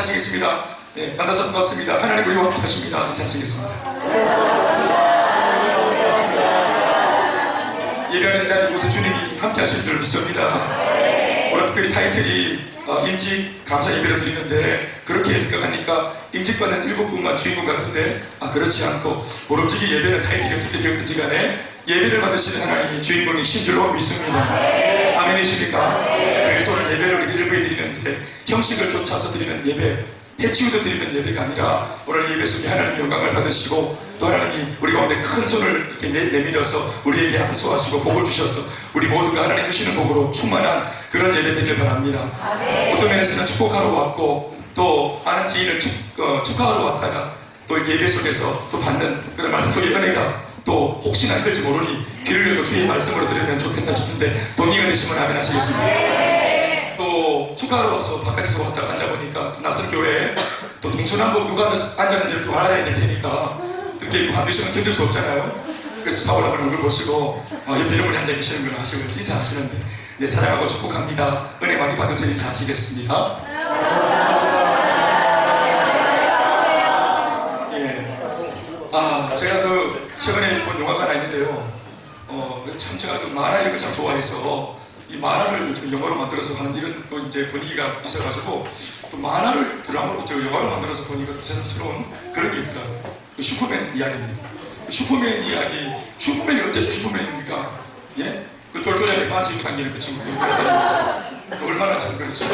인사하시겠습니다. 네, 만나서 반갑습니다. 하나님 우리와 함께 하십니다. 인사하시겠습니다. 예배하는 자리 이곳에 주님이 함께 하실 줄 믿습니다. 오늘 특별히 타이틀이 임직 감사 예배를 드리는데, 그렇게 생각하니까 임직받는 7분만 주인공 같은데, 그렇지 않고 모름지기 예배는 타이틀이 어떻게 되었든지 간에 예배를 받으시는 하나님이 주인공이신 줄로 믿습니다. 아멘이십니까? 그래서 오늘 예배를 일부에 드리는데, 형식을 쫓아서 드리는 예배, 해치우듯 드리는 예배가 아니라 오늘 예배 속에 하나님의 영광을 받으시고, 또 하나님이 우리 가운데 큰 손을 이렇게 내밀어서 우리에게 안수하시고 복을 주셔서 우리 모두가 하나님 주시는 복으로 충만한 그런 예배 되길 바랍니다. 어떤 면에서는 축복하러 왔고, 또 아는 지인을 축하하러 왔다가 또 예배 속에서 또 받는 그런 말씀 속의 은혜가 또 혹시나 있을지 모르니 귀를 열고 주의 말씀으로 들으면 좋겠다 싶은데, 동의가 되시면 아멘 하시겠습니다. 또 축하하러 와서 바깥에서 왔다가 앉아보니까 낯선 교회에 또 동서남북 누가 앉았는지를 또 알아야 될 테니까 그렇게 반드시면 견딜 수 없잖아요. 그래서 사울아버지 얼굴 보시고 옆에 이런 분이 앉아 계시는구나 하시고 인사하시는데, 네, 사랑하고 축복합니다. 은혜 많이 받으세요. 인사하시겠습니다. 예. 제가 최근에 본 영화가 하나 있는데요. 참 제가 만화 이런 걸 참 좋아해서 이 만화를 영화로 만들어서 하는 이런 또 이제 분위기가 있어가지고, 또 만화를 드라마로 영화로 만들어서 보니까 새삼스러운 그런 게 있더라고요. 슈퍼맨 이야기입니다. 슈퍼맨 이야기. 슈퍼맨이 어째 슈퍼맨입니까? 예? 그 쫄쫄하게 반스 입고 다니는 그 친구들 얼마나 참 그렇죠.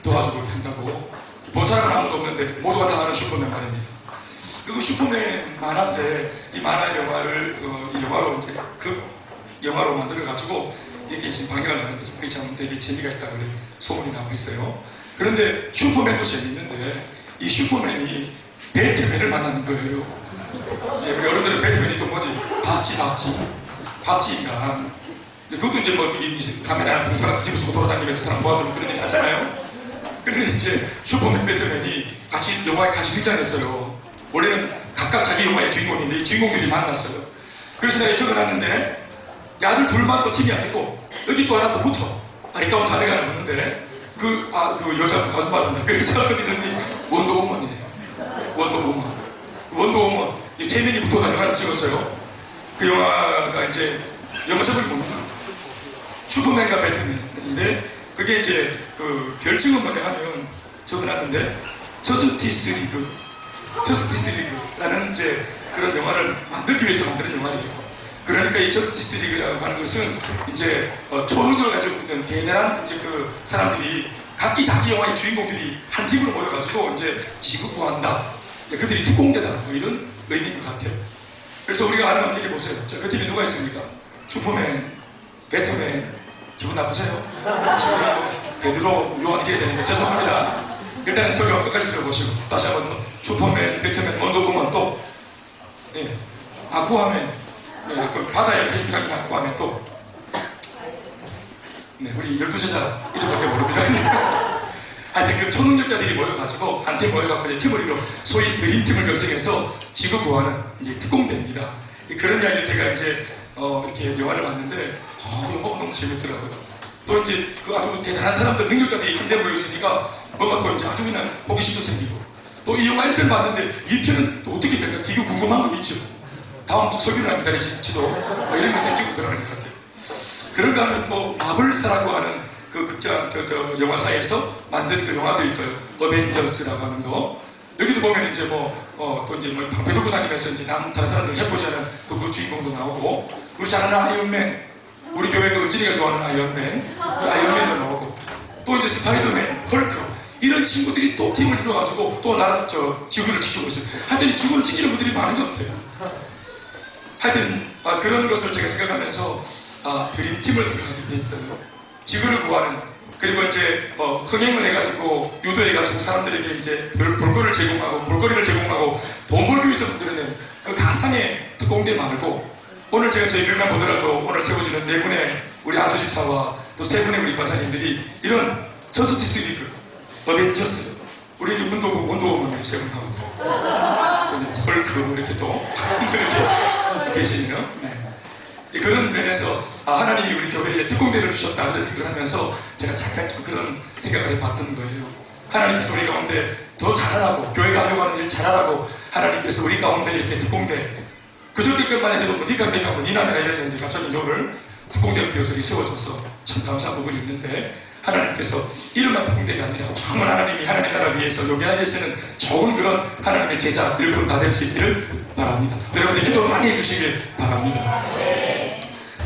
도와주고 한다고. 본 사람은 아무도 없는데 모두가 다 아는 슈퍼맨 말입니다. 그 슈퍼맨 만화인데, 이 만화 영화를 이 영화로 이제 그 영화로 만들어가지고 이렇게 지금 방영을 하는 거죠. 그게 참 되게 재미가 있다고 소문이 나고 있어요. 그런데 슈퍼맨도 재밌는데, 이 슈퍼맨이 배트맨을 만나는 거예요. 예, 우리 어른들은 배트맨이 또 뭐지? 박쥐 인간. 그것도 이제 뭐 카메라 동서랑 집에서 돌아다니면서 사람 도와주는 그런 일 하잖아요. 그런데 이제 슈퍼맨, 배트맨이 같이 영화에 같이 등장했어요. 원래는 각각 자기 영화의 주인공인데 주인공들이 만났어요. 그래서 내가 적어놨는데, 야들 둘만 또 팀이 아니고 여기 또 하나 또 붙어. 아리따운 자네가 하나 붙는데 그 여자 아줌마랍니다. 그 여자 이름이 원더우먼이에요. 원더우먼 이 세 명이 붙어서 영화를 찍었어요. 그 영화가 이제 영화 제목이 뭡니까? 슈퍼맨과 배트맨인데, 그게 이제 그 별칭은 뭐냐 하면 적어놨는데 저스티스 리그라는 이제 그런 영화를 만들기 위해서 만드는 영화예요. 그러니까 이 저스티스 리그라고 하는 것은 이제 초능력을 가지고 있는 대단한 이제 그 사람들이 각기 자기 영화의 주인공들이 한 팀으로 모여가지고 이제 지구 구한다. 그들이 특공대다. 뭐 이런 의미인 것 같아요. 그래서 우리가 아는 한번 얘기해보세요. 자, 그 팀에 누가 있습니까? 슈퍼맨, 배트맨. 기분 나쁘세요? 베드로, 요한 이래야 되는데 죄송합니다. 일단 설명 끝까지 들어보시고 다시 한번 슈퍼맨, 배트맨, 원더우먼, 또 아쿠아맨, 그 바다에 해수장이 아쿠아맨, 또 우리 12제자 이름밖에 모릅니다. 하여튼 그 초능력자들이 모여가지고 한 팀 모여갖고 이제 팀을 이루어 소위 드림팀을 결성해서 지구 구하는 이제 특공대입니다. 그런 이야기를 제가 이제 이렇게 영화를 봤는데 영화가 너무 재밌더라고요. 또 이제 그 아주 대단한 사람들, 능력자들이 한데 모였으니까 뭔가 또 이제 아주 그냥 호기심도 생기고, 또 이 영화 1편 봤는데 2편은 또 어떻게 될까 되게 궁금한 거 있죠. 다음 설교를 기다릴지도 이런 거 생기고 그러는 것 같아요. 그런가 하면 또 마블사라고 하는 그 극장 영화사에서 만든 그 영화도 있어요. 어벤져스라고 하는 거. 여기도 보면 이제 또 이제 방패 들고 다니면서 이제 다른 사람들 해보지 않은 또 그 주인공도 나오고, 우리 잘 아는 아이언맨, 우리 교회 그 은진이가 좋아하는 아이언맨, 그 아이언맨도 나오고, 또 이제 스파이더맨, 헐크, 이런 친구들이 또 팀을 이루어가지고 또 지구를 지키고 있어요. 하여튼 이 지구를 지키는 분들이 많은 것 같아요. 하여튼 그런 것을 제가 생각하면서 드림팀을 생각하게 됐어요. 지구를 구하는, 그리고 이제 흥행을 해가지고 유도해가지고 사람들에게 이제 볼거리를 제공하고 돈 벌기 위해서 만들어낸 그 가상의 특공대 말고, 오늘 제가 저희 별만 보더라도 오늘 세워지는 네 분의 우리 안수집사와 또 세 분의 우리 권사님들이 이런 저스티스 리그, 어벤져스, 우리 원더우먼 세 분 나오고, 헐크 이렇게 또 이렇게 계시는 그런 면에서 하나님이 우리 교회에 특공대를 주셨다 그런 생각을 하면서 제가 잠깐 좀 그런 생각을 해봤던 거예요. 하나님께서 우리 가운데 더 잘하라고, 교회가 하려고 하는 일 잘하라고 하나님께서 우리 가운데 이렇게 특공대, 그저께까지만 해도 뭐 니가 니가 뭐 니나내가 이랬는데 갑자기 이제 오늘 특공대가 되어서 세워져서 참 감사한 부분이 있는데, 하나님께서 이름만 특공대가 아니라 정말 하나님이 하나님 나라 위해서 요긴하게 쓰는 좋은 그런 하나님의 제자 일꾼 다 될 수 있기를 바랍니다. 여러분들 기도 많이 해주시길 바랍니다.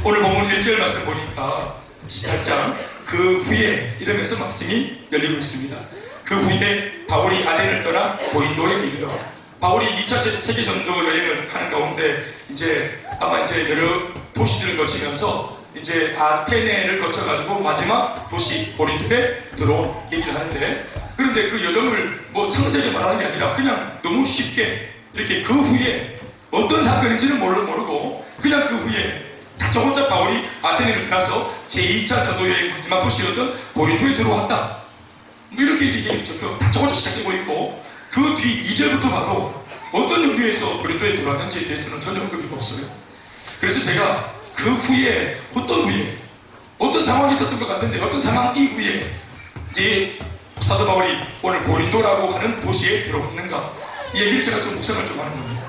오늘 본문 1절 말씀 보니까 18장 그 후에 이러면서 말씀이 열리고 있습니다. 그 후에 바울이 아덴을 떠나 고린도에 이르러, 바울이 2차 세계전도 여행을 하는 가운데 이제 아마 이제 여러 도시들을 거치면서 이제 아테네를 거쳐가지고 마지막 도시 고린도에 들어온 얘기를 하는데, 그런데 그 여정을 뭐 상세하게 말하는 게 아니라 그냥 너무 쉽게 이렇게 그 후에 어떤 사건인지는 모르고 그냥 그 후에 다짜고짜 바울이 아테네를 떠나서 제2차 전도여행 마지막 도시였던 고린도에 들어왔다, 뭐 이렇게 얘기했죠. 다짜고짜 시작되고 있고, 그 뒤 2절부터 봐도 어떤 의미에서 고린도에 들어왔는지에 대해서는 전혀 언급이 없어요. 그래서 제가 그 후에 어떤 상황이 있었던 것 같은데, 어떤 상황 이후에 이제 사도 바울이 오늘 고린도라고 하는 도시에 들어왔는가, 이 얘기를 제가 좀 묵상을 좀 하는 겁니다.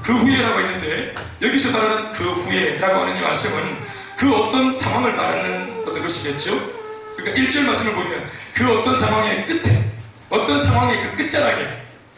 그 후에라고 했는데, 여기서 말하는 그 후에라고 하는 이 말씀은 그 어떤 상황을 말하는 어떤 것이겠죠. 그러니까 1절 말씀을 보면 그 어떤 상황의 끝에, 어떤 상황의 그 끝자락에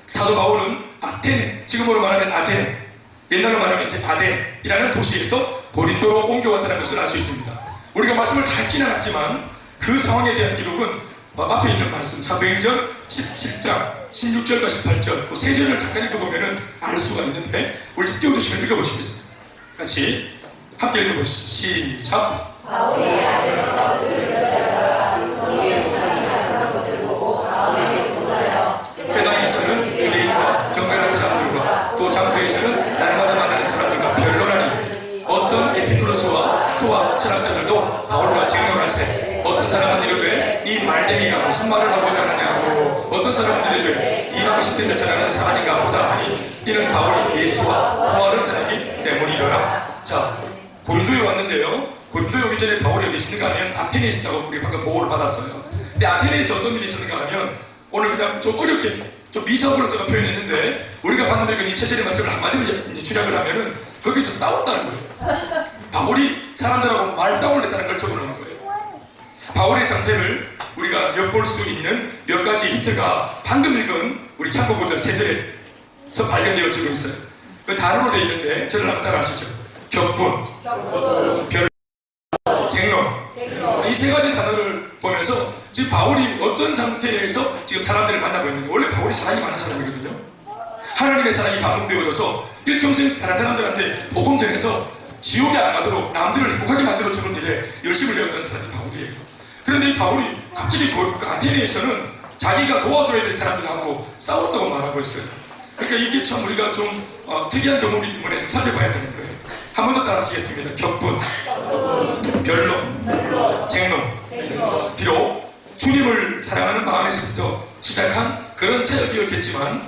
사도 바울은 아테네, 지금으로 말하면 아테네, 옛날로 말하면 이제 아덴이라는 도시에서 고린도로 옮겨왔다는 것을 알 수 있습니다. 우리가 말씀을 다 읽지는 않았지만 그 상황에 대한 기록은 앞에 있는 말씀 사도행전 17장 16절과 18절 세 절을 잠깐 읽어보면 알 수가 있는데, 우리 띄워주시면 읽어보시겠습니다. 같이 함께 읽어보시죠. 시작. 바울이 아덴에서 그를 데려다가 성의 우상이 나타난 것을 보고 마음에 못하여 회당에서는 유대인과 경건한 사람들과 또 장소에서는 날마다 만나는 사람들과 변론하니, 어떤 에피쿠로스와 스토아 철학자들도 바울과 증언할세, 어떤 사람은 이르되 이 말쟁이가 무슨 말을 하고자 하느냐고, 어떤 사람은 이르되 이방신들을 전하는 사람인가 보다 하니, 이는 바울이 예수와 부활을 전하기 때문이로라. 자, 고린도에 왔는데요, 고린도에 오기 전에 바울이 어디 있었는가 하면 아테네에 있었다고 우리 방금 보고를 받았어요. 근데 아테네에서 어떤 일이 있었는가 하면, 오늘 그냥 좀 어렵게 좀 미석으로 제가 표현했는데, 우리가 방금 읽은 이 세 절의 말씀을 한마디로 이제 주략을 하면은 거기서 싸웠다는 거예요. 바울이 사람들하고 말싸움을 했다는 걸 적어놓은 거예요. 바울의 상태를 우리가 엿볼 수 있는 몇 가지 힌트가 방금 읽은 우리 참고 구절 세 절에서 발견되어지고 있어요. 그 단어로 되어 있는데 저를 한번 따라하시죠. 격분, 별, 쟁론. 이 세 가지 단어를 보면서 지금 바울이 어떤 상태에서 지금 사람들을 만나고 있는가. 원래 바울이 사랑이 많은 사람이거든요. 하나님의 사랑이 감동되어져서 일평생 다른 사람들한테 복음 전해서 지옥에 안 가도록 남들을 행복하게 만들어주는 일에 열심을 내었던 사람이 바울이에요. 그런데 이 바울이 갑자기 그 아테네에서는 자기가 도와줘야 될 사람들하고 싸웠다고 말하고 있어요. 그러니까 이게 참 우리가 좀 특이한 경우이기 때문에 좀 살펴봐야 되는 거예요. 한 번 더 따라하시겠습니다. 격분, 변론, 쟁론. 비록 주님을 사랑하는 마음에서부터 시작한 그런 사역이었겠지만,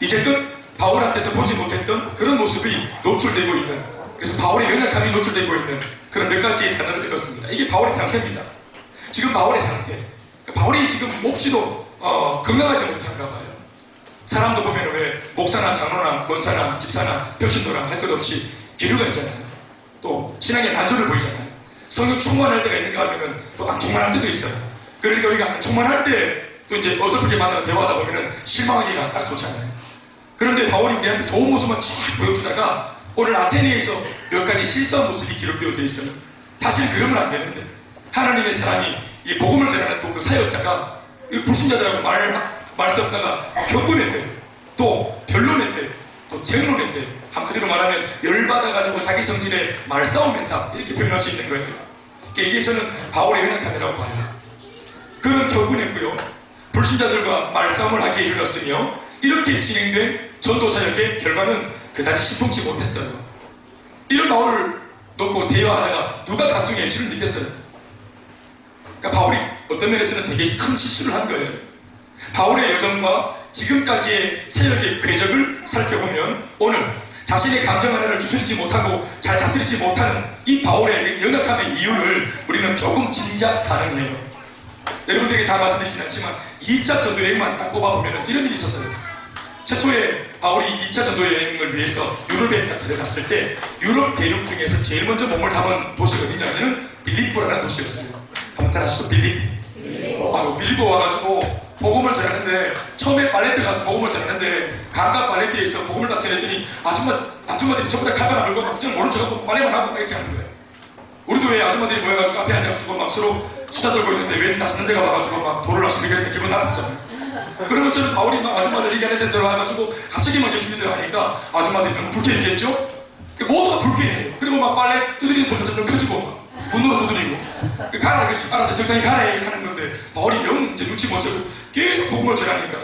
이제껏 바울한테서 보지 못했던 그런 모습이 노출되고 있는, 그래서 바울의 연약함이 노출되고 있는 그런 몇 가지의 단어를 읽었습니다. 이게 바울의 상태입니다. 지금 바울의 상태. 바울이 지금 몹시도 건강하지 못한가 봐요. 사람도 보면 왜 목사나 장로나 권사나 집사나 병신도나 할 것 없이 기류가 있잖아요. 또 신앙의 난조를 보이잖아요. 성령 충만할 때가 있는가 하면은 또 안 충만할 때도 있어요. 그러니까 우리가 안 충만할 때 또 이제 어설프게 만나서 대화하다 보면은 실망하기가 딱 좋잖아요. 그런데 바울이 우리한테 좋은 모습만 쫙 보여주다가 오늘 아테네에서 몇 가지 실수한 모습이 기록되어 있어요. 사실 그러면 안 되는데, 하나님의 사람이 이 복음을 전하는 또 그 사역자가 불신자들하고 말 섞다가 격분했대, 또 변론했대, 또 쟁론했대, 한마디로 말하면 열받아가지고 자기 성질에 말싸움했다, 이렇게 표현할 수 있는 거예요. 이게 저는 바울의 연약함이라고 봐요. 그는 격분했고요, 불신자들과 말싸움을 하기에 이르렀으며, 이렇게 진행된 전도사역의 결과는 그다지 신통치 못했어요. 이런 바울을 놓고 대화하다가 누가 각종의 예수를 믿겠어요? 그러니까 바울이 어떤 면에서는 되게 큰 실수를 한 거예요. 바울의 여정과 지금까지의 사역의 궤적을 살펴보면 오늘 자신의 감정 하나를 주술지 못하고 잘 다스리지 못하는 이 바울의 연약함의 이유를 우리는 조금 짐작 가능해요. 여러분들에게 다 말씀드리진 않지만 2차 전도 여행만 딱 꼽아보면 이런 일이 있었어요. 최초에 바울이 2차 전도 여행을 위해서 유럽에 딱 들어갔을 때 유럽 대륙 중에서 제일 먼저 몸을 담은 도시가 어디냐면 빌립보라는 도시였어요. 한번 따라하시죠. 빌립보 와가지고 복음을 전하는데 처음에 발레트 가서 복음을 전하는데 각각 발레트에서 복음을 딱 전했더니 아줌마들이 전부 다 카메라 들고 걱정 모른 척하고 빨래만 하고 이렇게 하는 거예요. 우리도 왜 아줌마들이 모여가지고 앞에 앉아가지고 막 서로 수다 떨고 있는데 왜 다섯 남자가 와가지고 막 도를 하시는 게 기분 나쁘잖아요. 그런 것처럼 바울이 막 아줌마들 얘기하는 데 들어와가지고 갑자기 막 예수 믿으려 하니까 아줌마들이 너무 불쾌했겠죠? 모두가 불쾌해요. 그리고 막 빨래 두드리는 소리가 점점 커지고 분노로 두드리고 가라 그러지 알아서 적당히 가라 하는 건데 바울이 영 이제 눈치 못 채고 계속 복음을 전하니까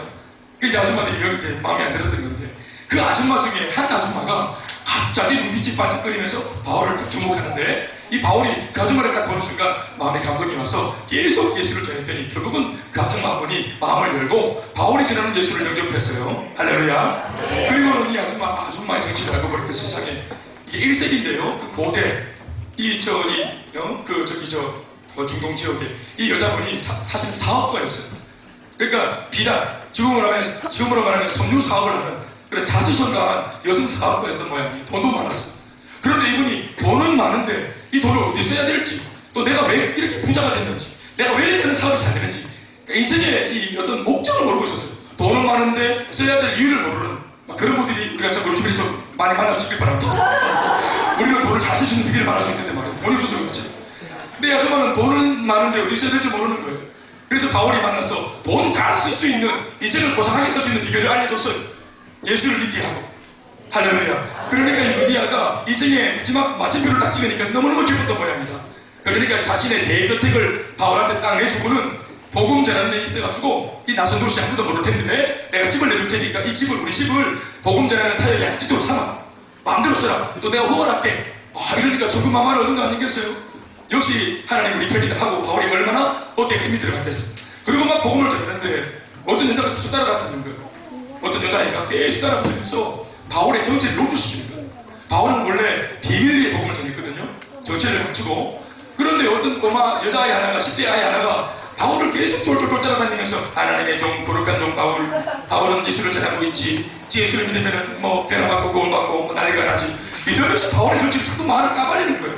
그 이제 아줌마들이 영 이제 마음에 안 들었던 건데 그 아줌마 중에 한 아줌마가 갑자기 눈빛이 반짝거리면서 바울을 딱 주목하는데 이 바울이 그 아줌마를 딱 보는 순간 마음에 감동이 와서 계속 예수를 전했더니 결국은 그 아줌마 한 분이 마음을 열고 바울이 전하는 예수를 영접했어요. 할렐루야. 그리고는 이 아줌마의 정치를 알고 보니까 세상에 이게 1세기인데요. 그 고대 중동 지역에 이 여자분이 사실 사업가였어요. 그러니까 비단 지금으로 말하면 섬유 사업을 하는 그런 자수성가한 여성 사업가였던 모양이에요. 돈도 많았어요. 그런데 이분이 돈은 많은데 이 돈을 어디 써야 될지 또 내가 왜 이렇게 부자가 됐는지 내가 왜 이렇게 사업이 잘 되는지 그러니까 인생의 이 어떤 목적을 모르고 있었어요. 돈은 많은데 써야 될 이유를 모르는 그런 분들이 우리가 참 우리 주변에 좀 많이 만나주길 바랍니다. 우리는 돈을 잘 쓸 수 있는 비결을 말할 수 있는데 말이에요. 돈이 없어서 그렇지. 근데 이 아줌마는 돈은 많은데 어디 써야 될지 모르는 거예요. 그래서 바울이 만나서 돈 잘 쓸 수 있는 인생을 고상하게 살 수 있는 비결을 알려줬어요. 예수를 믿게 하고. 할렐루야. 그러니까 이 루디아가 인생의 마지막 마침표를 딱 찍으니까 너무너무 기뻤던 모양이다. 그러니까 자신의 대저택을 바울한테 딱 내주고는 복음 전하는 데 있어가지고 이 낯선 도시 아무도 모를 텐데 내가 집을 내줄 테니까 이 집을 우리 집을 복음 전하는 사역에 아직도 삼아 마음대로 써라. 또 내가 후원할게. 이러니까 천군만마를 얻은 거 아니겠어요? 역시 하나님 우리 편이다 하고 바울이 얼마나 어깨에 힘이 들어갔겠어. 그리고 막 복음을 전하는데 어떤 여자가 계속 따라다니는 거예요. 어떤 여자아이가 계속 따라다니면서 바울의 정체를 노출시키는 거예요. 바울은 원래 비밀리에 복음을 전했거든요. 정체를 갖추고. 그런데 어떤 꼬마 여자아이 하나가 10대 아이 하나가 바울을 계속 쫄쫄쫄 따라다니면서 하나님의 종 거룩한 종 바울은 예수를 전하고 있지. 예수를 믿으면 뭐 변화받고 구원받고 뭐 난리가 나지. 이러면서 바울의 정체를 자꾸 말을 까발리는 거예요.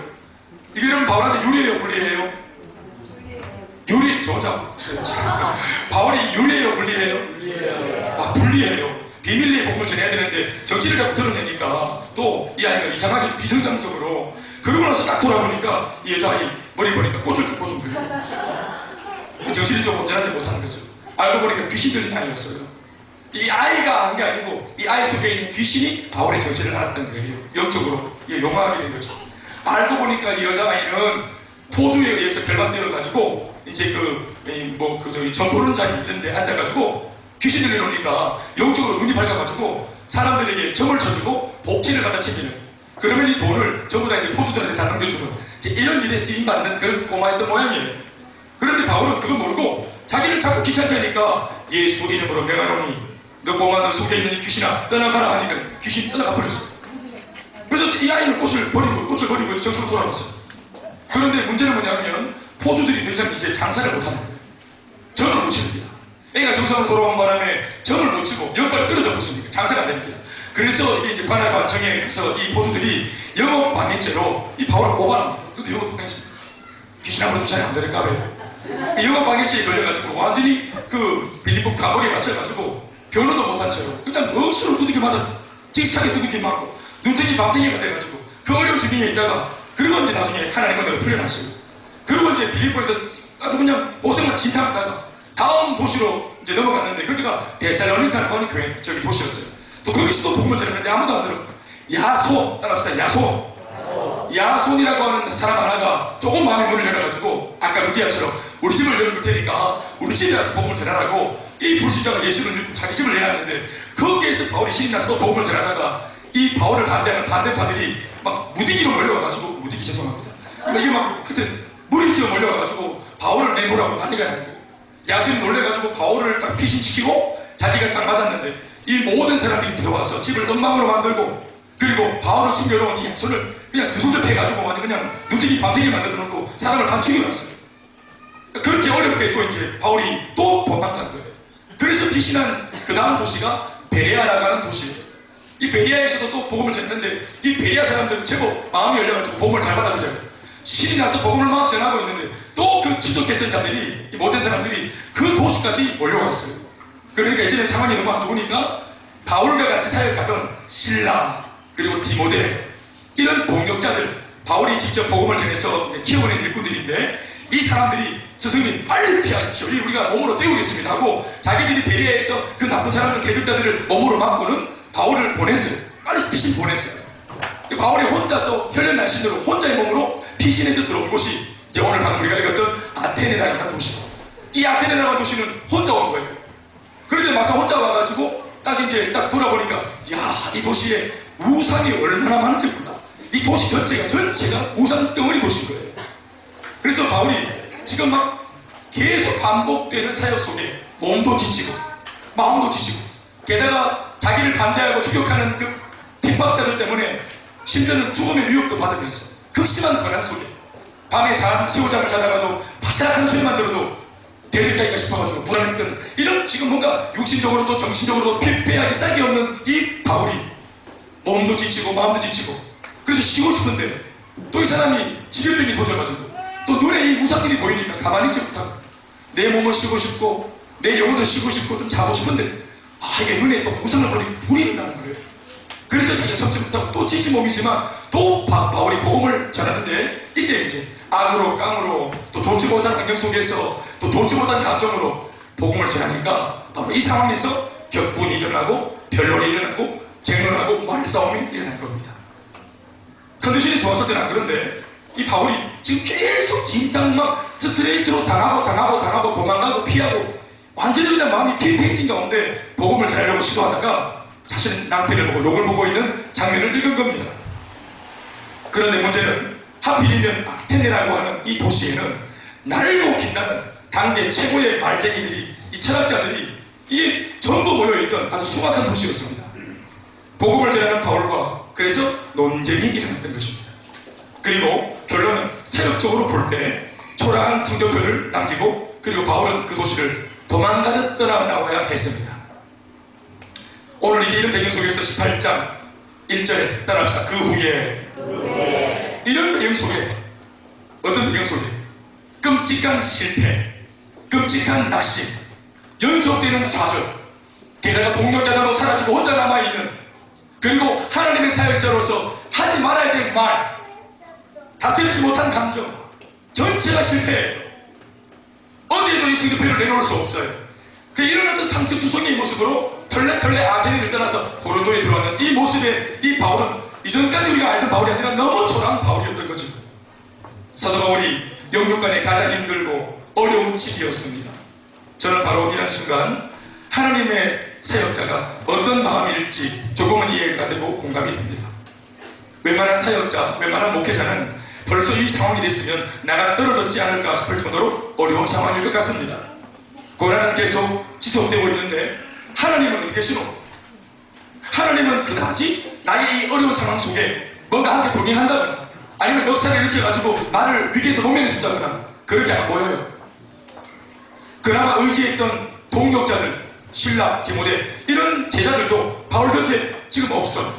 이게 여러분 바울한테 유리해요 불리해요? 유리 저 혼자 없어요. 바울이 유리해요 불리해요? 불리해요. 비밀리에 복음을 전해야 되는데 정치를 자꾸 드러내니까 또 이 아이가 이상하게 비정상적으로 그러고 나서 딱 돌아보니까 이 여자아이 머리 보니까 꽃을 들고 정신이 좀 온전하지 못하는 거죠. 알고 보니까 귀신 들린 아이였어요. 이 아이가 한 게 아니고 이 아이 속에 있는 귀신이 바울의 정체를 알았던 거예요. 영적으로 용화하게 된 거죠. 알고 보니까 이 여자아이는 포주에 의해서 결박되어가지고 이제 전포는 자리 있는데 앉아가지고 귀신 들려놓으니까 영적으로 눈이 밝아가지고 사람들에게 점을 쳐주고 복지를 갖다 챙기는 그러면 이 돈을 전부 다 이제 포주들한테 다 넘겨주는 이제 이런 일에 쓰임받는 그런 꼬마였던 모양이에요. 그런데 바울은 그거 모르고 자기를 자꾸 귀찮게 하니까 예수 이름으로 명하노니 너 꼬마 너 속에 있는 이 귀신아 떠나가라 하니까 귀신이 떠나가 버렸어요. 그래서 이 아이는 꽃을 버리고 정신으로 돌아왔어요. 그런데 문제는 뭐냐면 포주들이 더 이상 이제 장사를 못하는 거예요. 정을 못 치는 거예요. 애가 정상으로 돌아온 바람에 정을 못 치고 영빨이 떨어져 버렸으니까 장사가 안 되니까. 그래서 이게 이제 관할관청에 가서 이 포주들이 영업방해죄로 이 바울을 고발합니다. 이것도 영업방해죄. 귀신 아무래도 잘 안 되니까 왜? 영업방해죄에 걸려가지고 완전히 그 빌립보 감옥에 갇혀가지고 변호도 못한 채로 그냥 억수로 두들겨 맞아 직사게 두들겨 맞고 눈탱이 밤탱이가 돼가지고 그 어려운 지경에 있다가 그리고 이제 나중에 하나님은 내가 풀려났어요. 그리고 이제 빌립보에서 아주 그냥 고생을 진탕하다가 다음 도시로 이제 넘어갔는데 거기가 데살로니카라고 하는 교회 도시였어요. 또 거기서도 복음을 전했는데 아무도 안 들었고 야소 따라합시다. 야손이라고 하는 사람 하나가 조금 마음의 문을 열어가지고 아까 루디아처럼 우리 집을 열어줄 테니까 우리 집에 와서 복음을 전하라고 이 불신자가 예수를 믿고 자기 집을 내놨는데 거기에서 바울이 신이 나서 복음을 전하다가 이 바울을 반대하는 반대파들이 막 무디기로 몰려와가지고 무디기 죄송합니다. 이게 막 하여튼 무리지어 몰려와가지고 바울을 내놓으라고 난리가 나는 거예요. 야손이 놀래가지고 바울을 딱 피신시키고 자기가 딱 맞았는데 이 모든 사람들이 들어와서 집을 엉망으로 만들고 그리고 바울을 숨겨놓은 이 야손을 그냥 두들겨 패가지고 그냥 눈뜨기 밤새기 만들어 놓고 사람을 반죽여 놨어요. 그렇게 어렵게 또 이제 바울이 또 도망간 거예요. 그래서 피신한 그 다음 도시가 베레아라고 하는 도시예요. 이 베레아에서도 또 복음을 전했는데 이 베레아 사람들은 제법 마음이 열려가지고 복음을 잘 받아들여요. 신이 나서 복음을 막 전하고 있는데 또 그 지독했던 자들이, 이 못된 사람들이 그 도시까지 몰려왔어요. 그러니까 이제는 상황이 너무 안 좋으니까 바울과 같이 사역하던 신라 그리고 디모데 이런 동역자들, 바울이 직접 복음을 전해서 키워낸 일꾼들인데 이 사람들이 스승님 빨리 피하십시오. 우리가 몸으로 때우겠습니다 하고 자기들이 베레아에서 그 나쁜 사람들 대적자들을 몸으로 막고는 바울을 보냈어요. 빨리 피신 보냈어요. 바울이 혼자서 혈련난신으로 혼자의 몸으로 피신해서 들어온 곳이 이제 오늘 방금 우리가 읽었던 아테네라는 한 도시. 이 아테네라는 도시는 혼자 온 거예요. 그런데 막상 혼자 와가지고 딱 돌아보니까 야, 이 도시에 우상이 얼마나 많은지 몰라. 이 도시 전체가 우상 덩어리 도시인 거예요. 그래서 바울이 지금 막 계속 반복되는 사역 속에 몸도 지치고 마음도 지치고 게다가 자기를 반대하고 추격하는 그 핍박자들 때문에 심지어는 죽음의 위협도 받으면서 극심한 고난 속에 밤에 새우잠을 자다가도 바스락한 소리만 들어도 대들자기가 싶어가지고 불안했던 이런 지금 뭔가 육신적으로도 정신적으로도 패하게 짝이 없는 이 바울이 몸도 지치고 마음도 지치고 그래서 쉬고 싶은데 또 이 사람이 지혈병이 도져가지고 또 눈에 이 우상들이 보이니까 가만히 있지 못하고 내 몸을 쉬고 싶고 내 영혼도 쉬고 싶고 좀 자고 싶은데 이게 눈에 또 우상을 보니까 불이 나는 거예요. 그래서 자기가 참지 못하고 또 지친 몸이지만 또 바울이 복음을 전하는데 이때 이제 악으로 깡으로 또 좋지 못한 환경 속에서 또 좋지 못한 감정으로 복음을 전하니까 바로 이 상황에서 격분이 일어나고 변론이 일어나고 쟁론하고 말싸움이 일어난 겁니다. 컨디션이 좋았을 때는 안 그런데 이 바울이 지금 계속 진탕 막 스트레이트로 당하고 도망가고 피하고 완전히 그냥 마음이 팽팽해진 가운데 복음을 전하려고 시도하다가 자신의 낭패를 보고 욕을 보고 있는 장면을 읽은 겁니다. 그런데 문제는 하필이면 아테네라고 하는 이 도시에는 날고 긴다는 당대 최고의 말쟁이들이, 이 철학자들이 이 전부 모여있던 아주 숭악한 도시였습니다. 복음을 전하는 바울과 그래서 논쟁이 일어났던 것입니다. 그리고 결론은 사역적으로 볼 때 초라한 성경표를 남기고 그리고 바울은 그 도시를 도망가듯 떠나와야 했습니다. 오늘 이제 이런 배경 속에서 18장 1절에 따라합시다. 그 후에 이런 배경 속에 어떤 배경 속에 끔찍한 실패, 끔찍한 낙심, 연속되는 좌절, 게다가 동력자로 사라지고 혼자 남아있는 그리고 하나님의 사역자로서 하지 말아야 될 말, 다스리지 못한 감정, 전체가 실패해요. 어디에도 이 성경표를 내놓을 수 없어요. 그 일어났던 상처투성이의 모습으로 털레 아테네를 떠나서 고린도에 들어왔는 이 모습의 이 바울은 이전까지 우리가 알던 바울이 아니라 너무 초라한 바울이었던 거죠. 사도 바울이 영육간에 가장 힘들고 어려운 시기였습니다. 저는 바로 이런 순간 하나님의 사역자가 어떤 마음일지 조금은 이해가 되고 공감이 됩니다. 웬만한 사역자, 웬만한 목회자는 벌써 이 상황이 됐으면 나가 떨어졌지 않을까 싶을 정도로 어려운 상황일 것 같습니다. 고난은 계속 지속되고 있는데 하나님은 어디 계시노? 하나님은 그다지 나의 이 어려운 상황 속에 뭔가 함께 동행한다거나 아니면 역사를 일으켜가지고 나를 위기에서 목면해준다거나 그렇게 안 보여요. 그나마 의지했던 동역자들, 신라, 디모데 이런 제자들도 바울 곁에 지금 없어.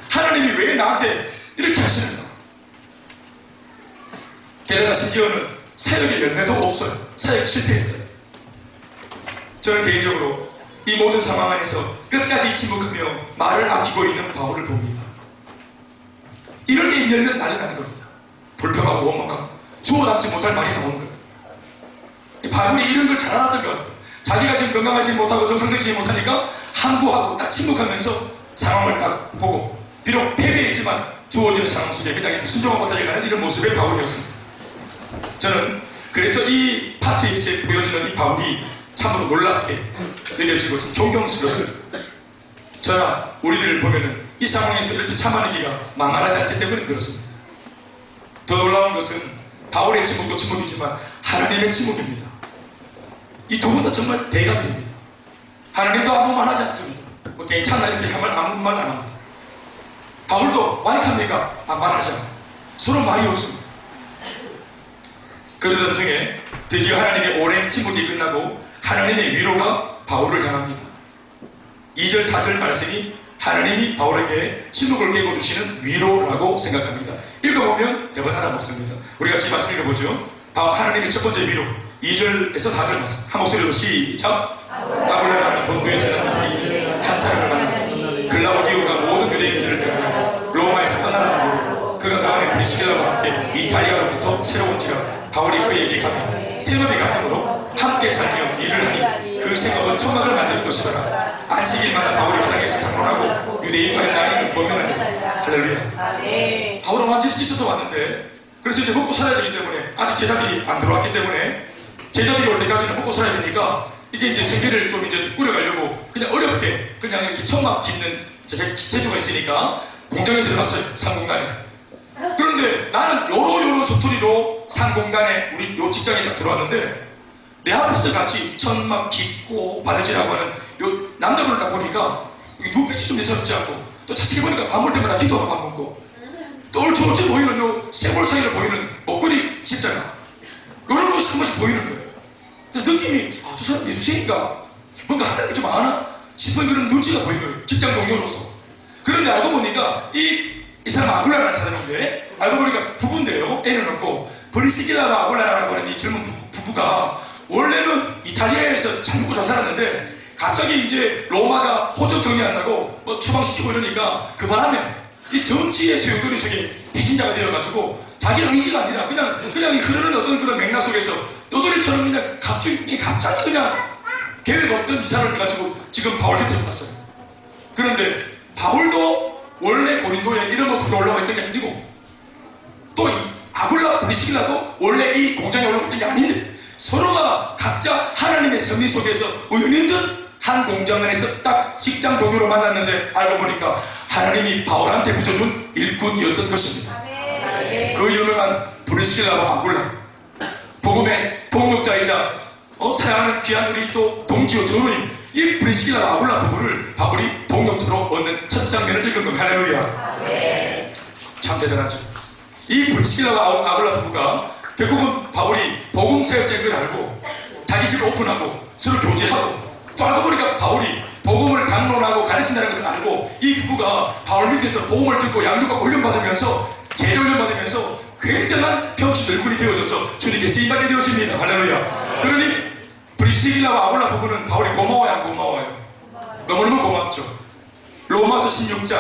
하나님이 왜 나한테 이렇게 하시는가? 게다가 심지어는 사역의 열매도 없어요. 사역이 실패했어요. 저는 개인적으로 이 모든 상황 안에서 끝까지 침묵하며 말을 아끼고 있는 바울을 봅니다. 이럴 때 열면 말이 나는 겁니다. 불평하고 원망하고 주워 담지 못할 말이 나오는 거예요. 바울이 이런 걸 잘 알았던 것 같아요. 자기가 지금 건강하지 못하고 정상되지 못하니까 항구하고 딱 침묵하면서 상황을 딱 보고 비록 패배했지만 주어지는 상황 속에 그냥 순종하고 달려가는 이런 모습의 바울이었습니다. 저는 그래서 이 파트에서 보여지는 이 바울이 참으로 놀랍게 느껴지고 존경스러웠어요. 저나 우리들을 보면은 이 상황에서 이렇게 참아내기가 만만하지 않기 때문에 그렇습니다. 더 놀라운 것은 바울의 침묵도 침묵이지만 하나님의 침묵입니다. 이 두 분 다 정말 대가들입니다. 하나님도 아무 말 하지 않습니다. 뭐 괜찮나 이렇게 하면 아무 말 안 합니다. 바울도 마이크합니까? 말하지 않아요. 서로 말이 없습니다. 그러던 중에 드디어 하나님의 오랜 침묵이 끝나고 하나님의 위로가 바울을 향합니다. 2절 4절 말씀이 하나님이 바울에게 침묵을 깨고 주시는 위로라고 생각합니다. 읽어보면 대번 알아먹습니다. 우리가 같이 말씀 읽어보죠. 하나님의 첫 번째 위로 2절에서 4절 말씀 한 목소리로 시작. 아굴라라는 본토에 지난 한 사람을 만나 글라우디오가 모든 유대인들을 데려 로마에서 떠나라고 그가 그 안에 브리스길라와 함께 이탈리아로부터 새로운지라 바울이 그에게 가면 생업이 같으므로 함께 살며 일을 하니 그 생업은 천막을 만드는 것이더라. 안식일마다 바울이 바닥에서 당론하고 유대인과의 나이를 보면하니 할렐루야. 바울은 완전히 지쳐서 왔는데 그래서 이제 먹고 살아야 되기 때문에 아직 제자들이 안 들어왔기 때문에 제자들이 올 때까지는 먹고 살아야 되니까 이게 이제 생계를 좀 이제 꾸려가려고 그냥 어렵게 그냥 이렇게 천막 깃는 재주가 있으니까 공장에 들어갔어요. 상공간에. 그런데 나는 요런 스토리로 상공간에 우리 요 직장에 딱 들어왔는데 내 앞에서 같이 천막 깃고 바느질하고 하는 요 남자분을 딱 보니까 눈빛이 좀 예사롭지 않고 또 자세히 보니까 밥 먹을 때마다 기도하고 밥 먹고 또 얼추얼추 보이는 요 쇄골 사이로 보이는 목걸이 십자가 요런 것이 한 번씩 보이는 거예요. 그래서 느낌이 저 사람 예수님인가 뭔가 하는 게 좀 아나 싶은 그런 눈치가 보인 거예요. 직장 동료로서. 그런데 알고 보니까 이 사람 아굴라라는 사람인데 알고 보니까 부부인데요. 애는 없고 브리스길라와 아굴라라고 하는 이 젊은 부부가 원래는 이탈리아에서 잘 먹고 잘 살았는데 갑자기 이제 로마가 호적 정리한다고 뭐 추방시키고 이러니까 그 바람에 이 정치의 소용돌이 속에 배신자가 되어가지고 자기 의지가 아니라 그냥 흐르는 어떤 그런 맥락 속에서 너돌이처럼 그냥 갑자기 그냥 계획 없던 이사를 해가지고 지금 바울 곁에 왔어요. 그런데 바울도 원래 고린도에 이런 모습으로 올라와 있던 게 아니고 또 이 아굴라 브리스길라도 원래 이 공장에 올라와 있던 게 아닌데 서로가 각자 하나님의 섭리 속에서 우연히든 한 공장 안에서 딱 직장 동료로 만났는데 알고 보니까 하나님이 바울한테 붙여준 일꾼이었던 것입니다. 그 유명한 브리스길라와 아굴라 복음의 동역자이자 사랑하는 귀한 우리 또 동지요 전우님 이 브리스길라와 아굴라 부부를 바울이 동역자로 얻는 첫 장면을 읽은 겁니다. 할렐루야. 참 대단하죠. 이 브리스길라와 아굴라 부부가 결국은 바울이 복음 사역자인 걸 알고 자기 집을 오픈하고 서로 교제하고 또 알고 보니까 바울이 복음을 강론하고 가르친다는 것을 알고 이 부부가 바울 밑에서 복음을 듣고 양육받고 훈련받으면서 재훈련 받으면서 굉장한 병치 늙은이 되어져서 주님께 쓰임받게 되어집니다. 할렐루야. 그러니 브리스길라와 아굴라 부부는 바울이 고마워요 안 고마워요? 너무너무 고맙죠. 로마서 16장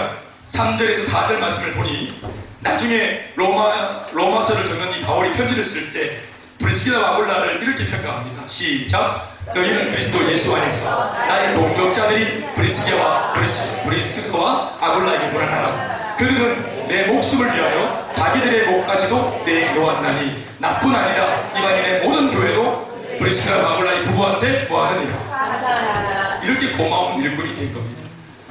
3절에서 4절 말씀을 보니 나중에 로마서를 적는 이 바울이 편지를 쓸 때 브리스길라와 아굴라를 이렇게 평가합니다. 시작. 너희는 그리스도 예수 안에서 나의 동역자들인 브리스가와 아굴라에게 보내라. 그들은 내 목숨을 위하여 자기들의 목까지도 내놓았나니 나뿐 아니라 이방인의 모든 교회도 브리스가와 아굴라의 부부한테 뭐하느니라. 이렇게 고마운 일꾼이 된 겁니다.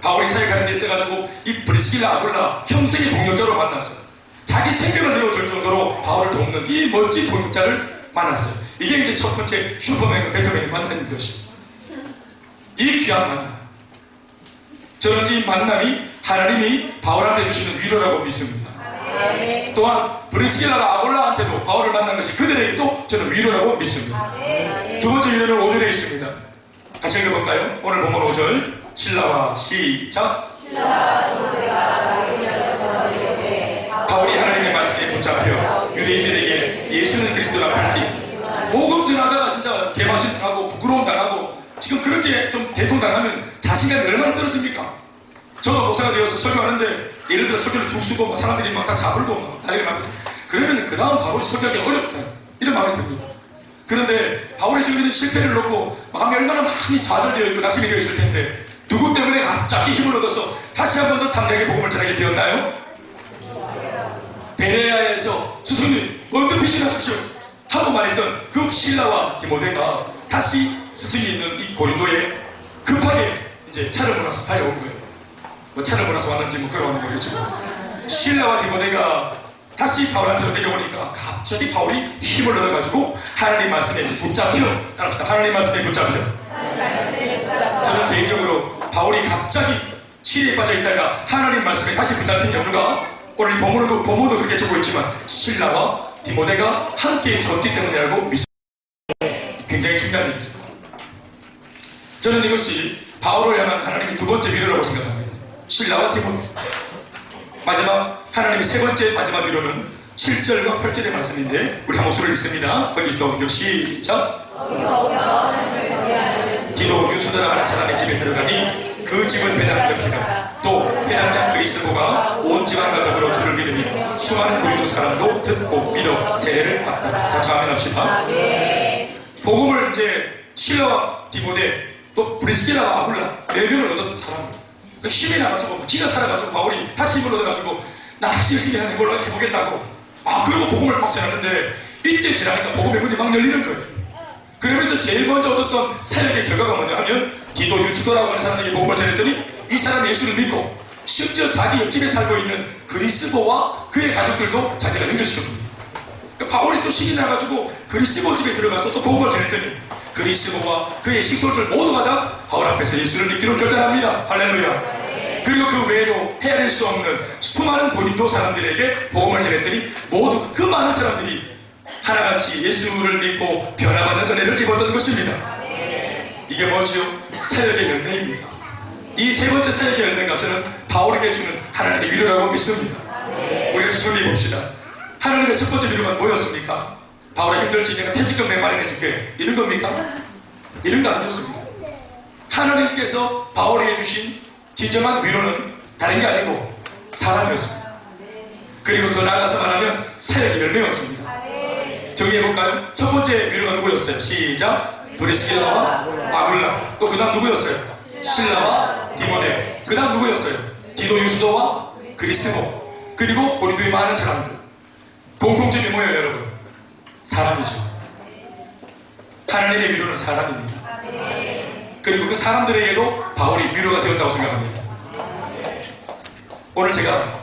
바울이 사역하는 데 있어가지고 이 브리스길라 아굴라 평생의 동역자로 만났어요. 자기 생명을 내어줄 정도로 바울을 돕는 이 멋진 동역자를 만났어요. 이게 이제 첫 번째 슈퍼맨과 배트맨이 만나는 것입니다. 이 귀한 만남. 저는 이 만남이 하나님이 바울한테 주시는 위로라고 믿습니다. 또한 브리스길라와 아굴라한테도 바울을 만난 것이 그들에게도 저는 위로라고 믿습니다. 두 번째 위로는 5절에 있습니다. 같이 읽어볼까요? 오늘 본문 5절 신라와 시작. 바울이 하나님의 말씀에 붙잡혀 유대인들에게 예수는 그리스도라 밝히 복음 전하다가 진짜 개망신 당하고 부끄러움 당하고 지금 그렇게 좀 대통당하면 자신감이 얼마나 떨어집니까? 저도 목사가 되어서 설교하는데 예를 들어 설교를 죽쓰고 막 사람들이 막 다 잡을고 막 난리가 나거든요. 그러면 그 다음 바울이 설교하기 어렵다 이런 마음이 듭니다. 그런데 바울이 지금 이런 실패를 놓고 마음이 얼마나 많이 좌절되어 있고 낙심이 되어 있을 텐데 누구 때문에 갑자기 힘을 얻어서 다시 한 번 더 담대하게 복음을 전하게 되었나요? 베레아에서 스승님 먼저 피신하십시오 하고 말했던 그 신라와 디모데가 다시 스승이 있는 이 고린도에 급하게 이제 차를 몰아서 달려온 거예요. 뭐 차를 몰아서 왔는지 뭐 그러는 거겠죠. 신라와 디모데가 다시 바울한테로 내려오니까 갑자기 바울이 힘을 얻어가지고 하나님 말씀에 붙잡혀 따라합시다. 하나님 말씀에 붙잡혀. 저는 개인적으로 바울이 갑자기 시리에 빠져있다가 하나님 말씀에 다시 붙잡힌 이유가 오늘 본문도 그렇게 적고 있지만 신라와 디모데가 함께 졌기 때문이라고 믿습니다. 굉장히 중요한 일이죠. 저는 이것이 바울을 향한 하나님의 두 번째 위로라고 생각합니다. 신라와 디모데. 마지막 하나님의 세 번째 마지막 위로는 7절과 8절의 말씀인데 우리 한번 수를 읽습니다. 거기서 옮겨 시작. 디도 유수더라 하는 사람의 집에 들어가니 그 집은 배당을 일으키며 또 배당장 그리스도가 온 집안과 더불어 주를 믿으니 수많은 고린도 사람도 듣고 믿어 세례를 받다. 같이 아멘합시다. 복음을 이제 실라와 디모데 또 브리스길라와 아굴라 네 명을 얻었던 사람, 그 힘이 나가지고 기가 살아가지고 바울이 다시 힘을 얻어가지고 나 다시 열심히 해보겠다고 그리고 복음을 막 전하는데 이때 지나니까 복음의 문이 막 열리는 거예요. 그러면서 제일 먼저 얻었던 사역의 결과가 뭐냐 하면 디도 유스도라고 하는 사람에게 복음을 전했더니 이 사람이 예수를 믿고 심지어 자기 옆집에 살고 있는 그리스도와 그의 가족들도 자기가 연결시켜줍니다. 그러니까 바울이 또 신이 나가지고 그리스도 집에 들어가서 또 복음을 전했더니 그리스도와 그의 식솔들 모두가 다 바울 앞에서 예수를 믿기로 결단합니다. 할렐루야. 그리고 그 외에도 헤아릴 수 없는 수많은 고린도 사람들에게 복음을 전했더니 모두 그 많은 사람들이 하나같이 예수를 믿고 변화받는 은혜를 입었던 것입니다. 이게 뭐지요? 사역의 열매입니다. 이 세 번째 사역의 열매가 저는 바울에게 주는 하나님의 위로라고 믿습니다. 우리가 정리해 봅시다. 하나님의 첫 번째 위로가 뭐였습니까? 바울이 힘들지 내가 퇴직금 마련해 줄게, 이런 겁니까? 이런 거 아니었습니다. 하나님께서 바울에게 주신 진정한 위로는 다른 게 아니고 사랑이었습니다. 그리고 더 나아가서 말하면 사역의 열매였습니다. 정리해볼까요? 첫 번째 위로가 누구였어요? 시작. 브리스길라와 아굴라. 또 그 다음 누구였어요? 실라와 디모데. 그 다음 누구였어요? 디도 유수도와 그리스도. 그리고 고린도의 많은 사람들. 공통점이 뭐예요, 여러분? 사람이죠. 하나님의 위로는 사람입니다. 그리고 그 사람들에게도 바울이 위로가 되었다고 생각합니다. 오늘 제가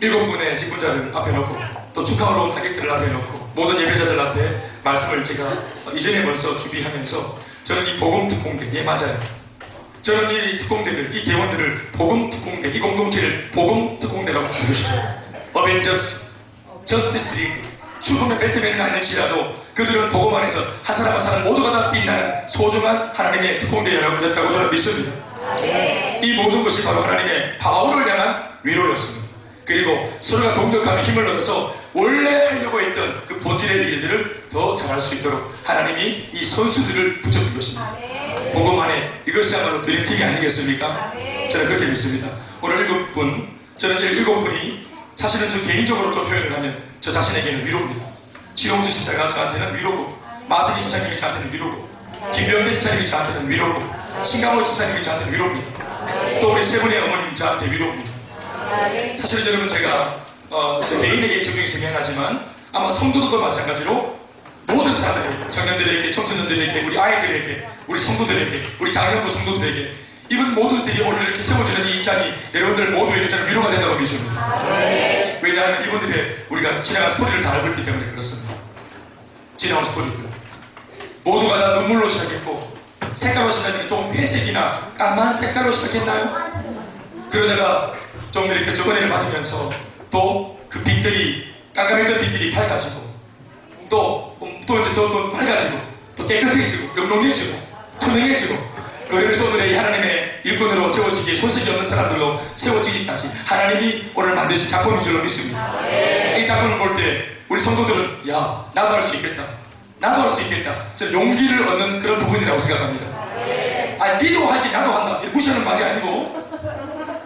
7분의 직분자를 앞에 놓고 또 축하하러 온 하객들을 앞에 놓고 모든 예배자들 앞에 말씀을 제가 이전에 벌써 준비하면서 저는 이 복음 특공대, 예 맞아요, 저는 이 특공대들, 이 대원들을 복음 특공대, 이 공동체를 복음 특공대라고 부르고 싶어요. 어벤져스, 저스티스 리그, 죽음의 배트맨은 아닐지라도 그들은 복음 안에서 한 사람 한 사람 모두가 다 빛나는 소중한 하나님의 특공대였다고 저는 믿습니다. 이 모든 것이 바로 하나님의 바울을 향한 위로였습니다. 그리고 서로가 동력하며 힘을 얻어서 원래 하려고 했던 그 본질의 일들을 더 잘할 수 있도록 하나님이 이 선수들을 붙여준 것입니다. 복음 안에 이것이야말로 드림팀이 아니겠습니까? 저는 그렇게 믿습니다. 오늘 7분, 저는 7분이 사실은 저 개인적으로 좀 표현을 하면 저 자신에게는 위로입니다. 지용수 집사가 저한테는 위로고, 마승희 집사님이 저한테는 위로고, 김병대 집사님이 저한테는 위로고, 신강호 집사님이 저한테는 위로입니다. 또 우리 세 분의 어머님 저한테 위로입니다. 사실은 여러분 제가 제 개인에게 적용이 미안하지만 아마 성도들도 마찬가지로 모든 사람들에게, 청년들에게, 청소년들에게, 우리 아이들에게, 우리 성도들에게, 우리 장년부 성도들에게 이분 모두들이 오늘 이렇게 세워지는 이 입장이 여러분들 모두에게 저는 위로가 된다고 믿습니다. 왜냐하면 이분들의 우리가 지나간 스토리를 다 알고 있기 때문에 그렇습니다. 지나온 스토리들 모두가 다 눈물로 시작했고 색깔로 시작했는데 좀 회색이나 까만 색깔로 시작했나요? 그러다가 좀 이렇게 조건회를 받으면서 또 그 빛들이 깜깜했던 빛들이 밝아지고 또 이제 더 밝아지고 또 깨끗해지고 영롱해지고 투명해지고 그러면서 오늘의 하나님의 일꾼으로 세워지기에 손색이 없는 사람들로 세워지기까지 하나님이 오늘 만드신 작품인 줄로 믿습니다. 이 작품을 볼 때 우리 성도들은 야 나도 할 수 있겠다, 나도 할 수 있겠다, 저는 용기를 얻는 그런 부분이라고 생각합니다. 니도 할게 나도 한다 무시하는 말이 아니고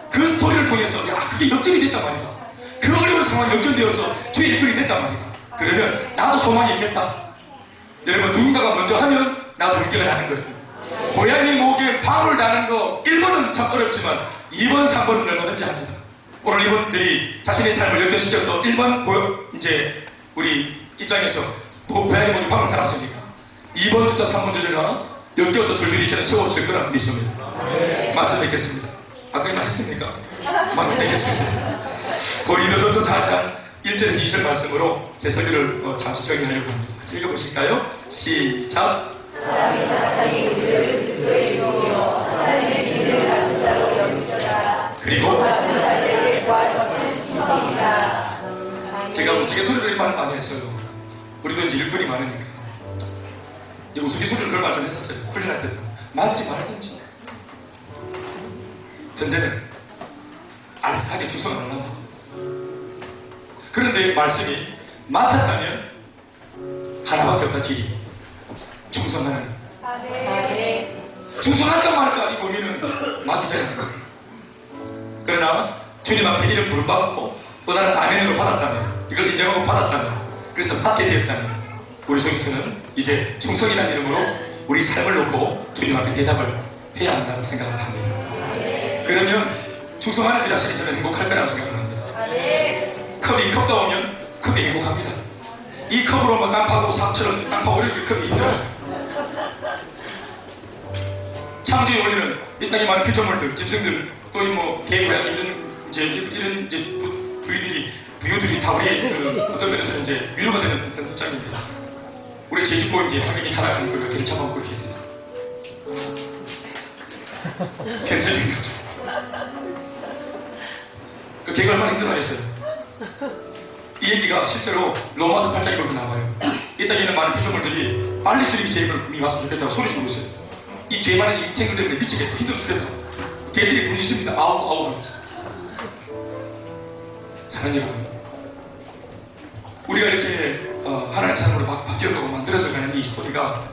그 스토리를 통해서 야 그게 역전이 됐단 말이다. 그 어려운 상황이 역전되어서 주의 일꾼이 됐단 말이다. 그러면 나도 소망이 있겠다. 여러분 누군가가 먼저 하면 나도 용기가 나는 거예요. 고양이 목에 방울 다는 거 1번은 참 어렵지만 2번, 3번은 얼마든지 합니다. 오늘 이분들이 자신의 삶을 역전시켜서 1번 이제 우리 입장에서 고양이 목에 방울 달았으니까 2번 주자 3번 주자가 엮여서 줄줄이 저는 세워질 거라 믿습니다. 말씀 뵙겠습니다. 아까 이 말 했습니까? 말씀 뵙겠습니다. 고린도전서 4장 1절에서 2절 말씀으로 제 설교를 잠시 정리하려고 합니다. 같이 읽어보실까요? 시작. 사람이 마땅히 우리를 그리스도의 이름으로 하나님의 비밀을 받은 자로 여기시라. 그리고 같은 자들에게 구할 것은 신성이다. 제가 우스갯소리를 많이 했어요. 우리도 이제 일꾼이 많으니까 이제 우스갯소리를 그런 말 좀 했었어요. 훈련할 때도 맞지 말든지. 전제는 알싸하게 충성을 하려고. 그런데 말씀이 맡았다면 하나밖에 없다. 길이 충성하는 것. 아멘. 충성할까 말까 이 고민은 맡기잖아요. 그러나 주님 앞에 이름 부름받고 또 나는 아멘으로 받았다면, 이걸 인정하고 받았다면, 그래서 받게 되었다면 우리 속에서는 이제 충성이라는 이름으로 우리 삶을 놓고 주님 앞에 대답을 해야 한다고 생각을 합니다. 그러면 충성하는 그 자신이 저는 행복할 거라고 생각을 합니다. 컵이 컵다 오면 컵이 행복합니다. 이 컵으로 막 깡파하고 삽처럼 깡파 올리는 컵이 힘들어요. 창조에 올리는 이 땅에 많은 피조물들, 짐승들, 또 이 뭐 개, 고양이 이런 이제 부유들이 다 우리 어떤 면에서 이제 위로가 되는 어떤 입장인데, 우리 제주도 이제 화면이 타락한 걸 이렇게 잡아먹고 이렇게 돼서 견제된 거죠. 그 개가 얼마나 힘들어했어요. 이 얘기가 실제로 로마서 8장에 그렇게 나와요. 이 땅에 있는 많은 피조물들이 빨리 주님이 제 입을 왔으면 좋겠다고 소리 지르고 있어요. 이 죄 많은 이 생들 때문에 미치겠다, 힘들어 죽겠다. 개들이 부르짖습니다. 아우 아우 하면서. 사랑하는 여러분, 우리가 이렇게 하나님의 삶으로 막 바뀌어가고 만들어져가는 이 스토리가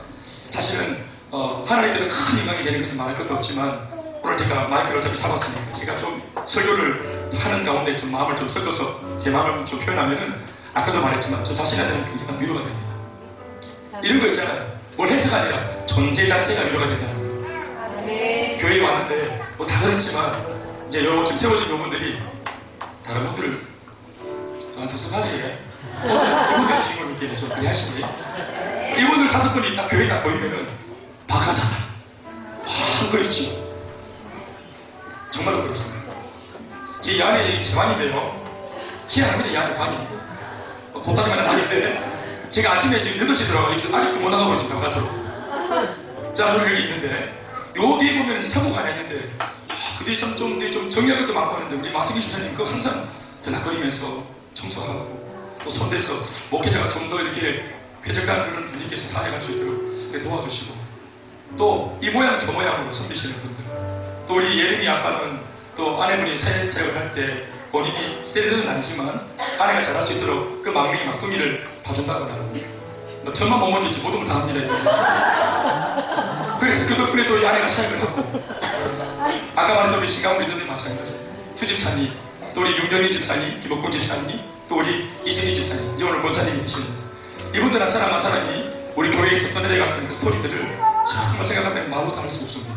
사실은 하나님께서 큰 영광이 되는 것은 말할 것도 없지만, 오늘 제가 마이크를 어차피 잡았으니까 제가 좀 설교를 하는 가운데 좀 마음을 좀 섞어서 제 마음을 좀 표현하면은, 아까도 말했지만 저 자신한테는 굉장한 위로가 됩니다. 이런 거 있잖아요. 뭘 해서가 아니라 존재 자체가 위로가 된다는 거예요. 교회에 왔는데 뭐 다 그렇지만 이제 여러분 지금 세워진 여러분들이 다른 분들을 안 섭섭하지? 이분들의 주인공 있겠네. 좀 그래 하시니? 이분들 5분이 딱 교회에 딱 보이면은 박하사다. 한 거 있지. 정말로 그렇습니다. 제 안에 제 방인데요. 희한합니다. 이 안에 방이. 곧다지만한 방인데, 제가 아침에 지금 8시 들어가고 아직도 못 나가고 있습니다. 바깥으로. 자, 여기 있는데, 요 뒤에 보면 창고가 하나 있는데, 그들이 좀 정리할 것도 많고 하는데, 우리 마승기 집사님 그거 항상 들락거리면서 청소하고, 또 손대서 목회자가 좀 더 이렇게 쾌적한 그런 분위기에서 살아갈 수 있도록 도와주시고, 또 이 모양 저 모양으로 섬기시는 분들, 또 우리 예림이 아빠는 또 아내분이 사역을 할 때 본인이 세대는 아니지만 아내가 잘할 수 있도록 그 막둥이 막둥이를 봐준다거나, 뭐 천만 못 먹는지 모든 걸 다 합니다. 그래서 그 덕분에 또 이 아내가 사역을 하고, 아까 말했던 우리 신강우리 들이 마찬가지, 수 집사님, 또 우리 윤경희 집사님, 김옥곤 집사님, 또 우리 이승희 집사님, 이제 오늘 목사님이 계십니다. 이분들 한 사람 한 사람이 우리 교회에서 써내려갔던 그 스토리들을 정말 생각하면 말로 다 할 수 없습니다.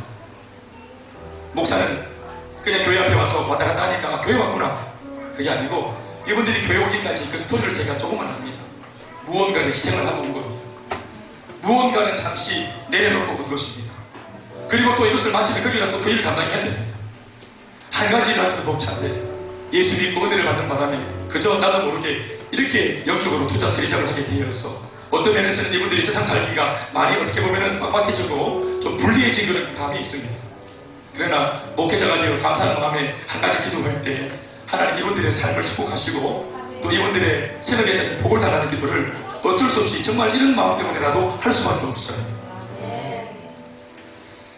목사는 그냥 교회 앞에 와서 왔다 갔다 하니까 교회 왔구나, 그게 아니고 이분들이 교회 오기까지 그 스토리를 제가 조금은 압니다. 무언가를 희생을 하고 온 겁니다. 무언가는 잠시 내려놓고 온 것입니다. 그리고 또 이것을 마치면 거기 가서 그 일을 감당해야 됩니다. 한 가지라도 더 벅찬데, 예수 믿고 은혜를 받는 바람에 그저 나도 모르게 이렇게 영적으로 투잡 세리잡을 하게 되어서, 어떤 면에서는 이분들이 세상 살기가 많이 어떻게 보면 빡빡해지고 좀 불리해진 그런 감이 있습니다. 그러나 목회자가 되어 감사하는 마음에 한 가지 기도할 때 하나님 이분들의 삶을 축복하시고, 또 이분들의 새벽에 복을 달라는 기도를 어쩔 수 없이 정말 이런 마음 때문에라도 할 수밖에 없어요.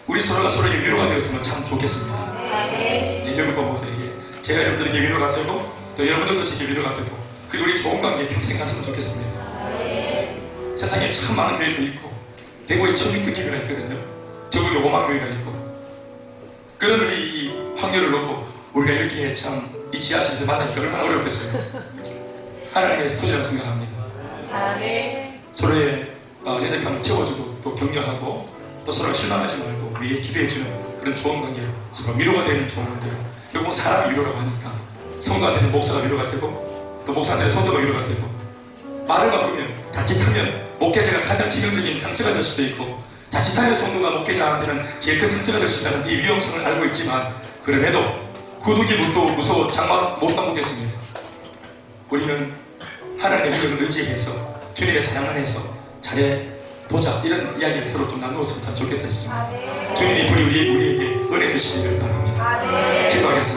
우리 서로가 서로에게 위로가 되었으면 참 좋겠습니다. 여러분 모두에게 제가 여러분들에게 위로가 되고, 또 여러분들도 제게 위로가 되고, 그리고 우리 좋은 관계 평생 갔으면 좋겠습니다. 세상에 참 많은 교회도 있고, 대구에 1600개가 있거든요. 전국에 5만 교회가 있고, 그런 우리 이 확률을 놓고 우리가 이렇게 참 이 지하실에서 만나기가 얼마나 어렵겠어요. 하나님의 스토리라고 생각합니다. 서로의 연약함을 채워주고, 또 격려하고, 또 서로 실망하지 말고 위에 기대해주는 그런 좋은 관계로 서로 위로가 되는 좋은 관계로, 결국 사람이 위로라고 하니까 성도한테는 목사가 위로가 되고, 또 목사한테는 성도가 위로가 되고, 말을 바꾸면 자칫하면 목회자가 가장 치명적인 상처가 될 수도 있고, 자칫하면 성도가 목회자한테는 제일 큰 상처가 될 수 있다는 이 위험성을 알고 있지만, 그럼에도 구두기 묻도 무서워 장막 못 감겠습니다. 우리는 하나님의 능력을 의지해서 주님의 사랑 안에서 잘해보자, 이런 이야기를 서로 좀 나누었으면 참 좋겠다 싶습니다. 주님이 우리에게 은혜 주시기를 바랍니다. 기도하겠습니다.